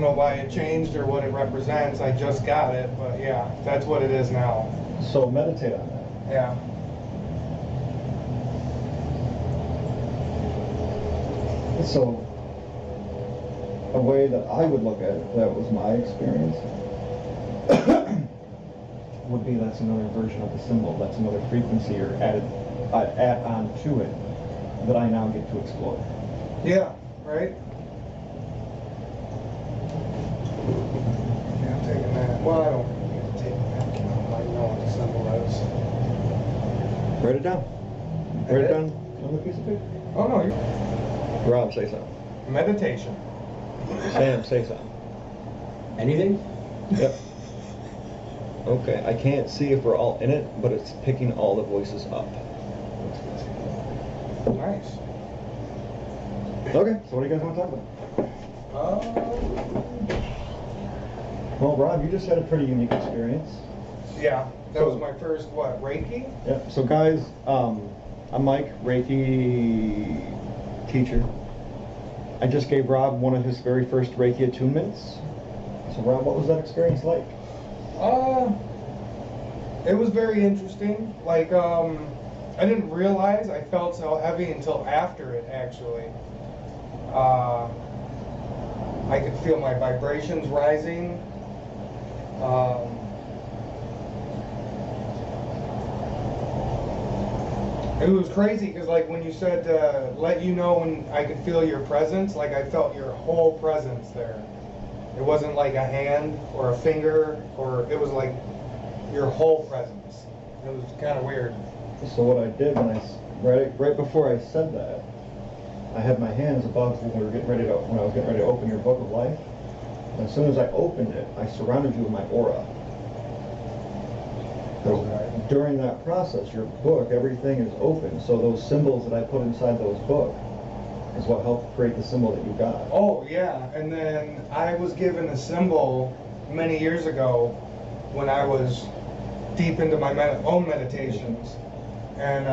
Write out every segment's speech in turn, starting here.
know why it changed or what it represents. I just got it, but yeah, that's what it is now. So meditate on that. Yeah. So a way that I would look at it, that was my experience, would be that's another version of the symbol. That's another frequency or add on to it that I now get to explore. Yeah, right? Yeah, I'm taking that. Well, I don't need to take that. I know what the symbol is. Write it down. Write it down on the piece of paper. Oh, no. Rob, say something. Meditation. Sam, say something. Anything? Yep. Okay, I can't see if we're all in it, but it's picking all the voices up. Nice. Okay, so what do you guys want to talk about? Well, Rob, you just had a pretty unique experience. Yeah, that was my first, what, Reiki? Yeah, so guys, I'm Mike, Reiki teacher. I just gave Rob one of his very first Reiki attunements. So Rob, what was that experience like? It was very interesting. Like, I didn't realize I felt so heavy until after it, actually. I could feel my vibrations rising. It was crazy because, like, when you said let you know when I could feel your presence, like, I felt your whole presence there. It wasn't like a hand or a finger, or it was like your whole presence. It was kind of weird. So what I did when right before I said that, I had my hands above when I was getting ready to open your book of life. And as soon as I opened it, I surrounded you with my aura. During that process, your book, everything is open. So those symbols that I put inside those books is what helped create the symbol that you got. Oh, yeah. And then I was given a symbol many years ago when I was deep into my own meditations. And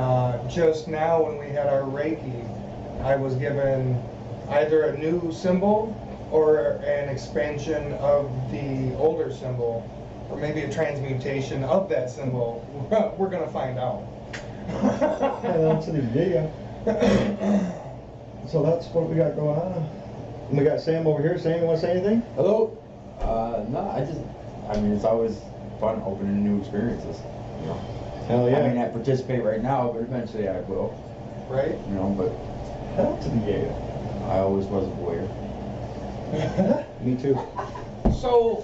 just now when we had our Reiki, I was given either a new symbol or an expansion of the older symbol, or maybe a transmutation of that symbol. We're going to find out. That's an idea. So that's what we got going on. And we got Sam over here. Sam, you want to say anything? Hello? No, I mean, it's always fun opening new experiences, you know. Hell yeah. I mean, I participate right now, but eventually I will. Right? You know, but Hell to the yeah. I always was a voyeur. Me too. So,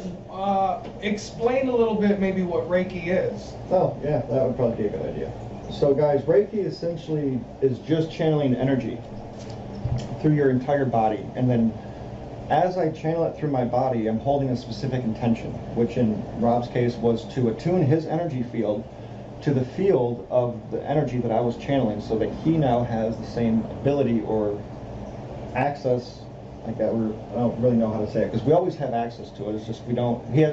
explain a little bit maybe what Reiki is. Oh, yeah, that would probably be a good idea. So guys, Reiki essentially is just channeling energy through your entire body, and then as I channel it through my body, I'm holding a specific intention, which in Rob's case was to attune his energy field to the field of the energy that I was channeling, so that he now has the same ability or access, like that. I don't really know how to say it, because we always have access to it. It's just we don't. He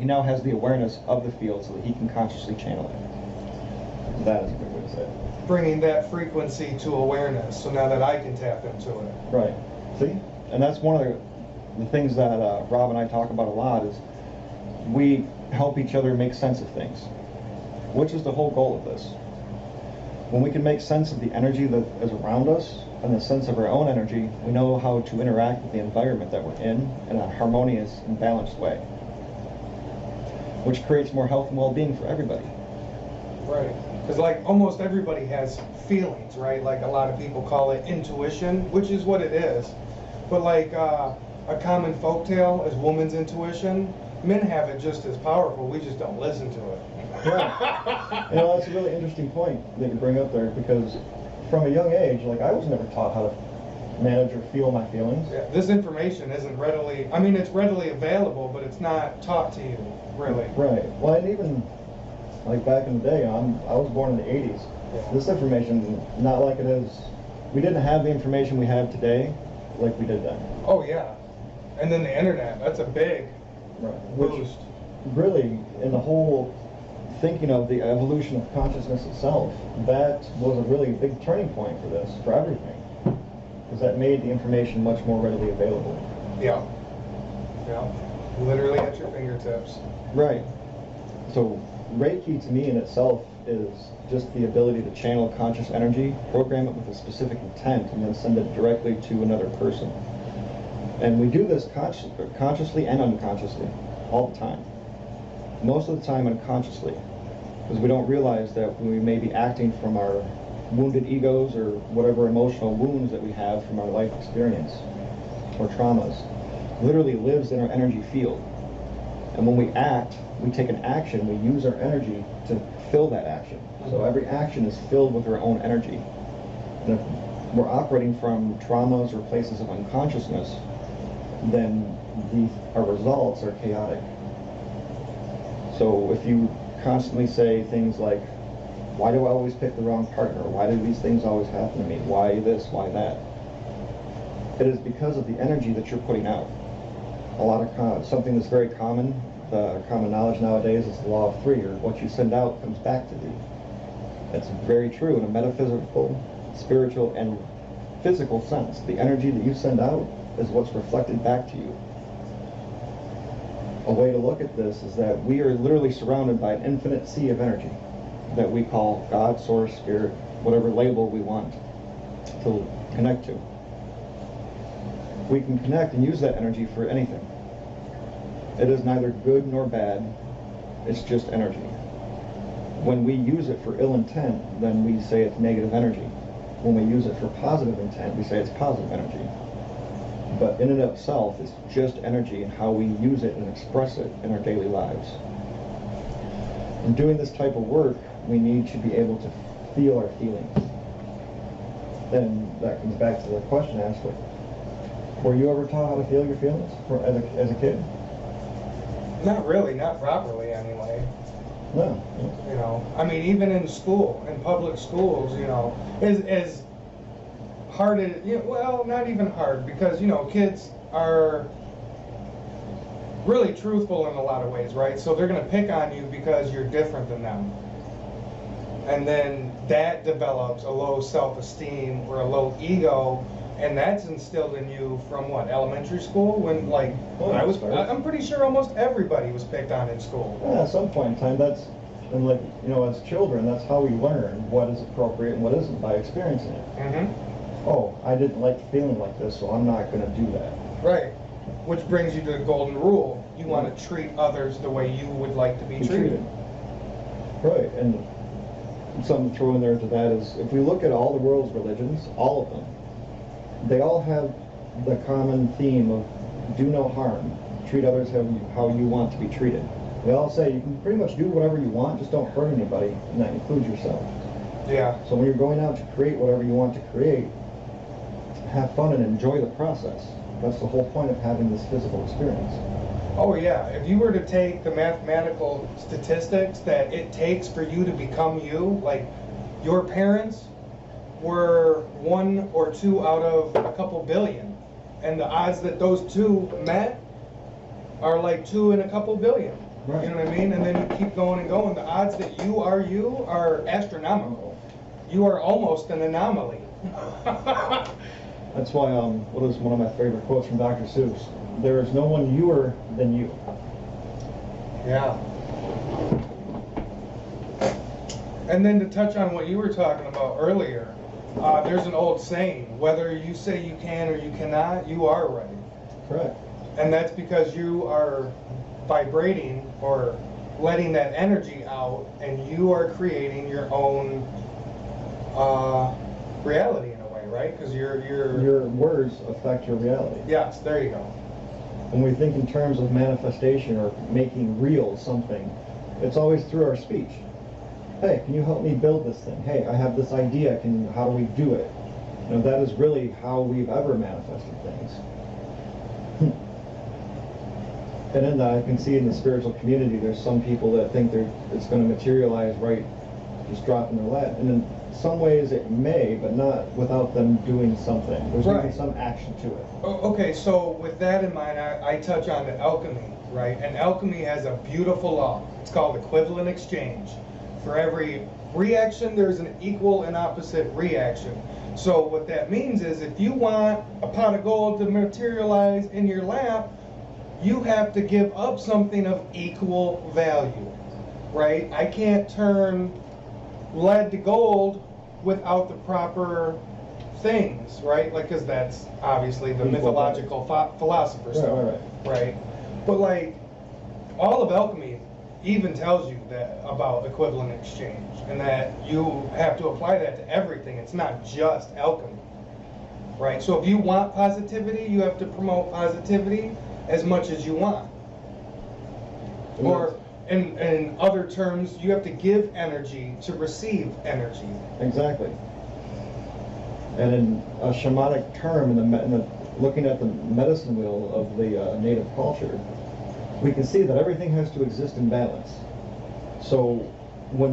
now has the awareness of the field, so that he can consciously channel it. That is a good way to say it. Bringing that frequency to awareness, so now that I can tap into it. Right. See? And that's one of the things that Rob and I talk about a lot, is we help each other make sense of things, which is the whole goal of this. When we can make sense of the energy that is around us and the sense of our own energy, we know how to interact with the environment that we're in a harmonious and balanced way, which creates more health and well-being for everybody. Right. Because like almost everybody has feelings, right? Like a lot of people call it intuition, which is what it is. But like a common folktale is woman's intuition. Men have it just as powerful. We just don't listen to it. Yeah. You know, that's a really interesting point that you bring up there, because from a young age, like, I was never taught how to manage or feel my feelings. Yeah, this information isn't readily, I mean, it's readily available, but it's not taught to you, really. Right. Well, and even like back in the day, I was born in the 80s. Yeah. This information, not like it is, we didn't have the information we have today like we did then. Oh, yeah. And then the internet, that's a big boost. Really, in the whole thinking of the evolution of consciousness itself, that was a really big turning point for this, for everything. Because that made the information much more readily available. Yeah. Yeah. Literally at your fingertips. Right. So Reiki to me in itself is just the ability to channel conscious energy, program it with a specific intent, and then send it directly to another person. And we do this consciously and unconsciously, all the time. Most of the time unconsciously, because we don't realize that we may be acting from our wounded egos or whatever emotional wounds that we have from our life experience or traumas. Literally lives in our energy field. And when we act, we take an action, we use our energy to fill that action. So every action is filled with our own energy. And if we're operating from traumas or places of unconsciousness, then our results are chaotic. So if you constantly say things like, why do I always pick the wrong partner? Why do these things always happen to me? Why this? Why that? It is because of the energy that you're putting out. Something that's very common, common knowledge nowadays is the law of three, or what you send out comes back to you. That's very true in a metaphysical, spiritual, and physical sense. The energy that you send out is what's reflected back to you. A way to look at this is that we are literally surrounded by an infinite sea of energy that we call God, Source, Spirit, whatever label we want to connect to. We can connect and use that energy for anything. It is neither good nor bad, it's just energy. When we use it for ill intent, then we say it's negative energy. When we use it for positive intent, we say it's positive energy. But in and of itself, it's just energy and how we use it and express it in our daily lives. In doing this type of work, we need to be able to feel our feelings. Then that comes back to the question asked, were you ever taught how to feel your feelings as a kid? Not really, not properly anyway. No. You know, I mean, even in school, in public schools, you know, as hard as, you know, well, not even hard, because, you know, kids are really truthful in a lot of ways, right? So they're going to pick on you because you're different than them. And then that develops a low self-esteem or a low ego, and that's instilled in you from what, elementary school? When, like, I'm pretty sure almost everybody was picked on in school. Yeah, at some point in time, and like, you know, as children, that's how we learn what is appropriate and what isn't, by experiencing it. Mm-hmm. Oh, I didn't like feeling like this, so I'm not going to do that. Right. Which brings you to the golden rule. You want to treat others the way you would like to be treated. Right, and something to throw in there to that is, if we look at all the world's religions, all of them, they all have the common theme of do no harm, treat others how you want to be treated. They all say you can pretty much do whatever you want, just don't hurt anybody, and that includes yourself. Yeah. So when you're going out to create whatever you want to create, have fun and enjoy the process. That's the whole point of having this physical experience. Oh yeah, if you were to take the mathematical statistics that it takes for you to become you, like your parents were 1 or 2 out of a couple billion, and the odds that those two met are like 2 in a couple billion. Right. You know what I mean? And then you keep going and going. The odds that you are astronomical. You are almost an anomaly. That's why, what is one of my favorite quotes from Dr. Seuss? There is no one youer than you. Yeah. And then to touch on what you were talking about earlier, there's an old saying, whether you say you can or you cannot, you are right. Correct. And that's because you are vibrating or letting that energy out, and you are creating your own reality in a way, right? Because your words affect your reality. Yes, there you go. When we think in terms of manifestation or making real something, it's always through our speech. Hey, can you help me build this thing? Hey, I have this idea. How do we do it? You know, that is really how we've ever manifested things. And in that, I can see in the spiritual community, there's some people that think it's going to materialize right, just dropping their lap. And in some ways it may, but not without them doing something. There's right. even some action to it. Okay, so with that in mind, I touch on the alchemy, right? And alchemy has a beautiful law. It's called equivalent exchange. For every reaction, there's an equal and opposite reaction. So what that means is, if you want a pot of gold to materialize in your lap, you have to give up something of equal value, right? I can't turn lead to gold without the proper things, right? Like, because that's obviously the mythological philosopher stuff, right? But like, all of alchemy even tells you that about equivalent exchange, and that you have to apply that to everything. It's not just alchemy, right? So if you want positivity, you have to promote positivity as much as you want. Or in other terms, you have to give energy to receive energy. Exactly. And in a shamanic term, looking at the medicine wheel of the native culture, we can see that everything has to exist in balance. So when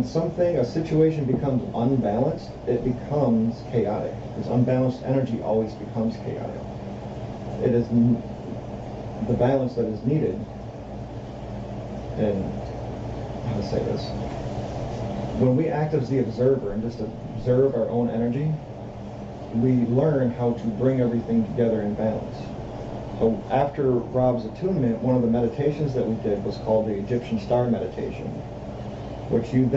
a situation becomes unbalanced, it becomes chaotic. Because unbalanced energy always becomes chaotic. It is the balance that is needed. And how to say this? When we act as the observer and just observe our own energy, we learn how to bring everything together in balance. So after Rob's attunement, one of the meditations that we did was called the Egyptian star meditation, which you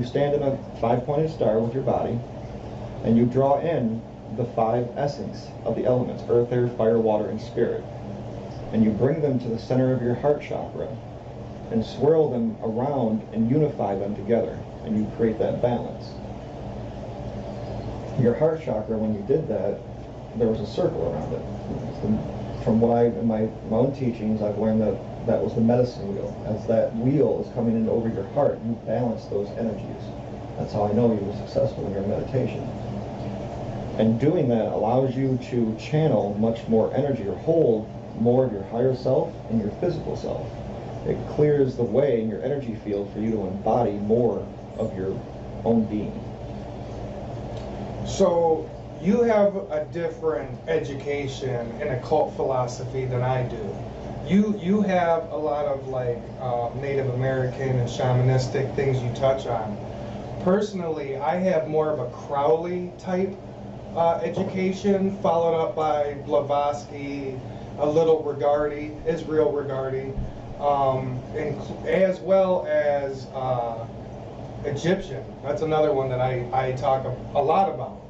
stand in a 5-pointed star with your body, and you draw in the 5 essence of the elements: earth, air, fire, water, and spirit. And you bring them to the center of your heart chakra and swirl them around and unify them together, and you create that balance. Your heart chakra, when you did that, there was a circle around it. From what in my own teachings, I've learned that was the medicine wheel. As that wheel is coming in over your heart, you balance those energies. That's how I know you were successful in your meditation. And doing that allows you to channel much more energy, or hold more of your higher self and your physical self. It clears the way in your energy field for you to embody more of your own being. So you have a different education in occult philosophy than I do. You have a lot of like Native American and shamanistic things you touch on. Personally, I have more of a Crowley type education, followed up by Blavatsky, a little Israel Regardie, as well as Egyptian. That's another one that I talk a lot about.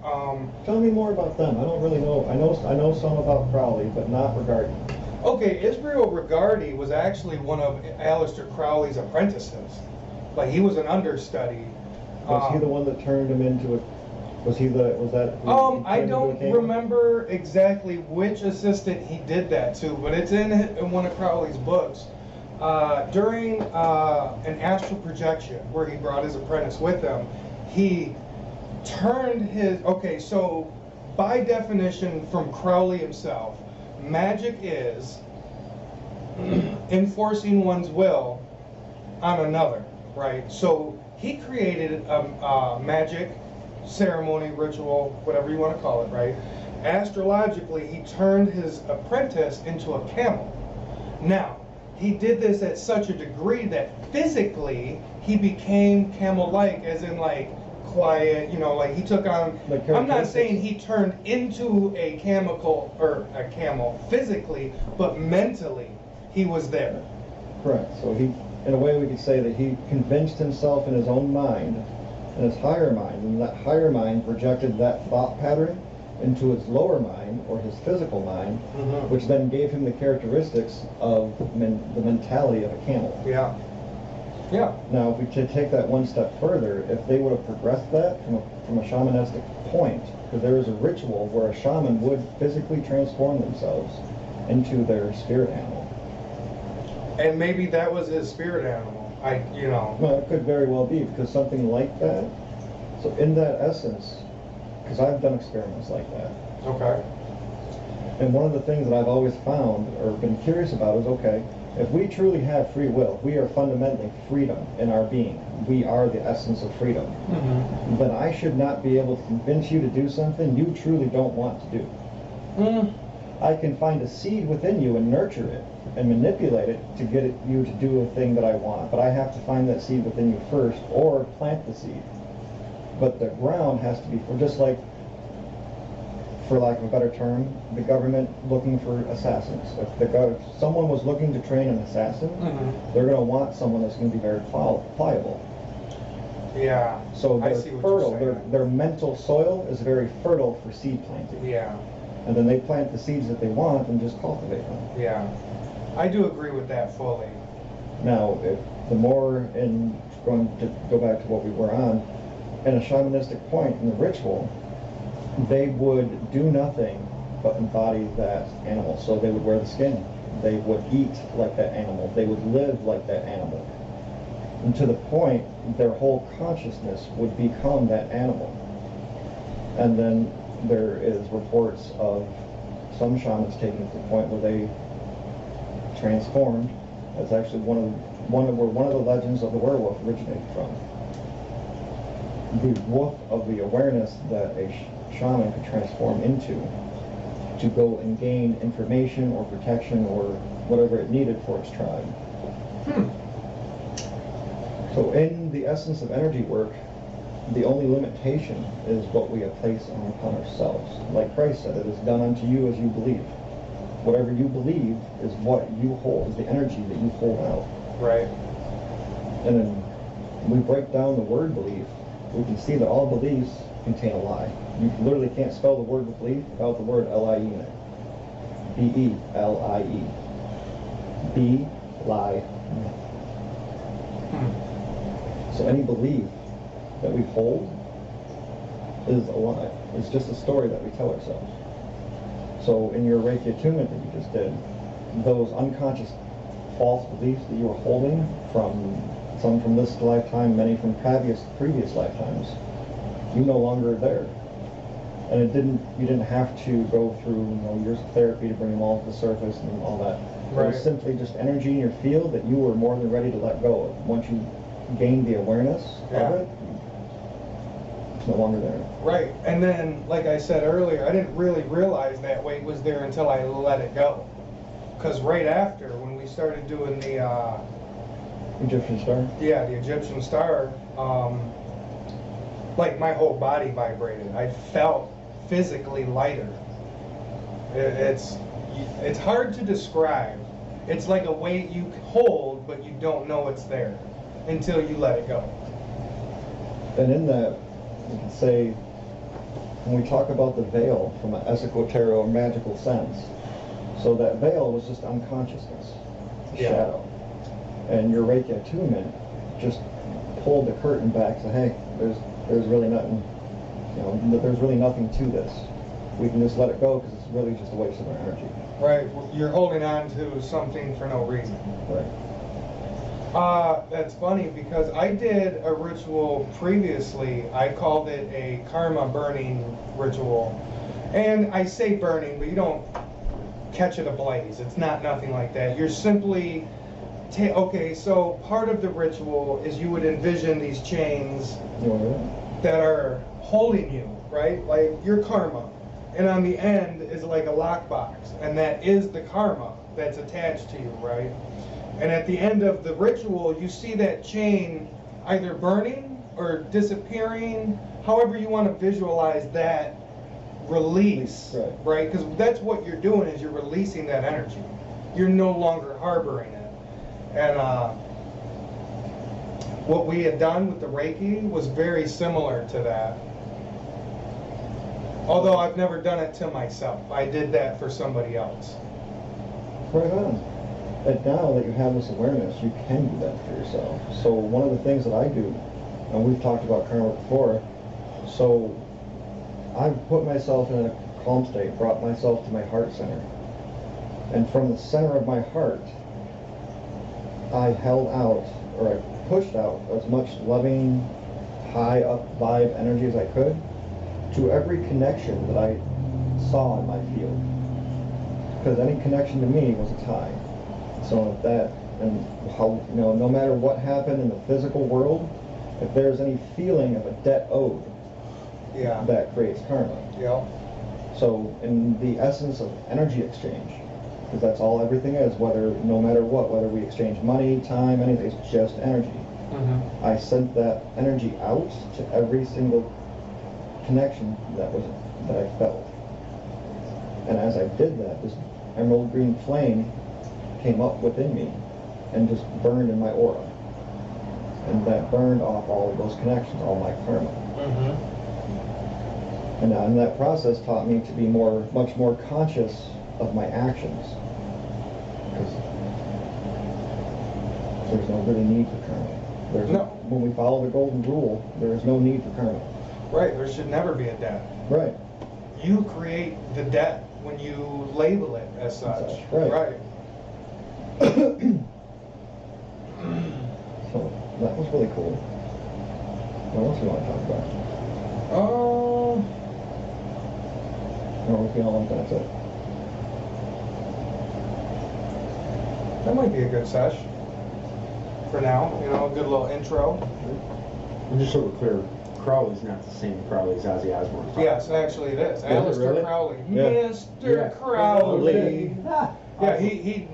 Tell me more about them. I don't really know. I know some about Crowley, but not Regardie. Okay, Israel Regardie was actually one of Aleister Crowley's apprentices. Like, he was an understudy. Was he the one that turned him into a? I don't remember exactly which assistant he did that to, but it's in one of Crowley's books. During an astral projection where he brought his apprentice with him, he turned his... Okay, so by definition from Crowley himself, magic is enforcing one's will on another, right? So he created a magic ceremony, ritual, whatever you want to call it, right? Astrologically, he turned his apprentice into a camel. Now, he did this at such a degree that physically he became camel-like, as in like quiet, like he took on... I'm not saying he turned into a camel physically, but mentally he was there. Correct. So he, in a way we could say that he convinced himself in his own mind, in his higher mind, and that higher mind projected that thought pattern into his lower mind, or his physical mind, which then gave him the characteristics of the mentality of a camel. Yeah. Yeah. Now, if we take that one step further, if they would have progressed that from a shamanistic point, because there is a ritual where a shaman would physically transform themselves into their spirit animal. And maybe that was his spirit animal. Well, it could very well be, because something like that, so in that essence, because I've done experiments like that. Okay. And one of the things that I've always found, or been curious about, is, okay, if we truly have free will, we are fundamentally freedom in our being. We are the essence of freedom. Then I should not be able to convince you to do something you truly don't want to do. I can find a seed within you and nurture it and manipulate it to get you to do a thing that I want. But I have to find that seed within you first, or plant the seed. But the ground has to be, just like for lack of a better term, the government looking for assassins. If someone was looking to train an assassin, they're going to want someone that's going to be very pliable. Yeah. So I they're see what fertile. you're saying. Their mental soil is very fertile for seed planting. Yeah. And then they plant the seeds that they want and just cultivate them. Yeah. I do agree with that fully. Now, the more, and going to go back to what we were on, in a shamanistic point in the ritual, they would do nothing but embody that animal. So they would wear the skin. They would eat like that animal. They would live like that animal. And to the point, their whole consciousness would become that animal. And then there is reports of some shamans taking it to the point where they transformed. That's actually one of the legends of the werewolf originated from. The wolf of the awareness that a shaman could transform into to go and gain information or protection or whatever it needed for its tribe. So in the essence of energy work, the only limitation is what we place upon ourselves. Like Christ said, it is done unto you as you believe. Whatever you believe is what you hold, is the energy that you hold out. Right. And then we break down the word belief, we can see that all beliefs contain a lie. You literally can't spell the word belief without the word L-I-E in it. B-E-L-I-E. B, lie. So any belief that we hold is a lie. It's just a story that we tell ourselves. So in your Reiki Attunement that you just did, those unconscious false beliefs that you were holding, from some from this lifetime, many from previous lifetimes, you no longer are there. And you didn't have to go through years of therapy to bring them all to the surface and all that. Right. It was simply just energy in your field that you were more than ready to let go of. Once you gained the awareness of it, it's no longer there. Right. And then, like I said earlier, I didn't really realize that weight was there until I let it go. Because right after, when we started doing the Egyptian star? yeah, the Egyptian star, like my whole body vibrated. I felt physically lighter. It's hard to describe. It's like a weight you hold, but you don't know it's there until you let it go. And in that, you can say, when we talk about the veil from an esoteric or magical sense, so that veil was just unconsciousness, shadow. And your Reiki Attunement just pulled the curtain back, so hey, there's really nothing, there's really nothing to this. We can just let it go because it's really just a waste of our energy. Right. You're holding on to something for no reason. Right. That's funny because I did a ritual previously. I called it a karma burning ritual. And I say burning, but you don't catch it ablaze. It's not nothing like that. You're simply, okay, so part of the ritual is you would envision these chains that are holding you, right? Like your karma. And on the end is like a lockbox. And that is the karma that's attached to you, right? And at the end of the ritual, you see that chain either burning or disappearing, however you want to visualize that release, right? Because that's what you're doing, is you're releasing that energy. You're no longer harboring it. And what we had done with the Reiki was very similar to that. Although I've never done it to myself. I did that for somebody else. Right on. And now that you have this awareness, you can do that for yourself. So one of the things that I do, and we've talked about karma before, so I've put myself in a calm state, brought myself to my heart center. And from the center of my heart, I held out, or I pushed out as much loving, high up vibe energy as I could to every connection that I saw in my field. Because any connection to me was a tie. So that, and how, no matter what happened in the physical world, if there's any feeling of a debt owed, that creates karma. Yeah. So in the essence of energy exchange, because that's all everything is, no matter what, whether we exchange money, time, anything, it's just energy. I sent that energy out to every single connection that I felt. And as I did that, this emerald green flame came up within me and just burned in my aura. And that burned off all of those connections, all my karma. And that process taught me to be much more conscious of my actions. Because there's no really need for karma. When we follow the golden rule, there is no need for karma. Right, there should never be a debt. Right. You create the debt when you label it as such. Right. So that was really cool. What else do you want to talk about? Or we feel like that's it. That might be a good sesh for now. You know, a good little intro. And just so we're clear, Crowley's not the same Crowley as Ozzy Osbourne. Yes, actually it is. Is it Aleister really? Crowley. Yeah. Mr. Crowley. Yeah, he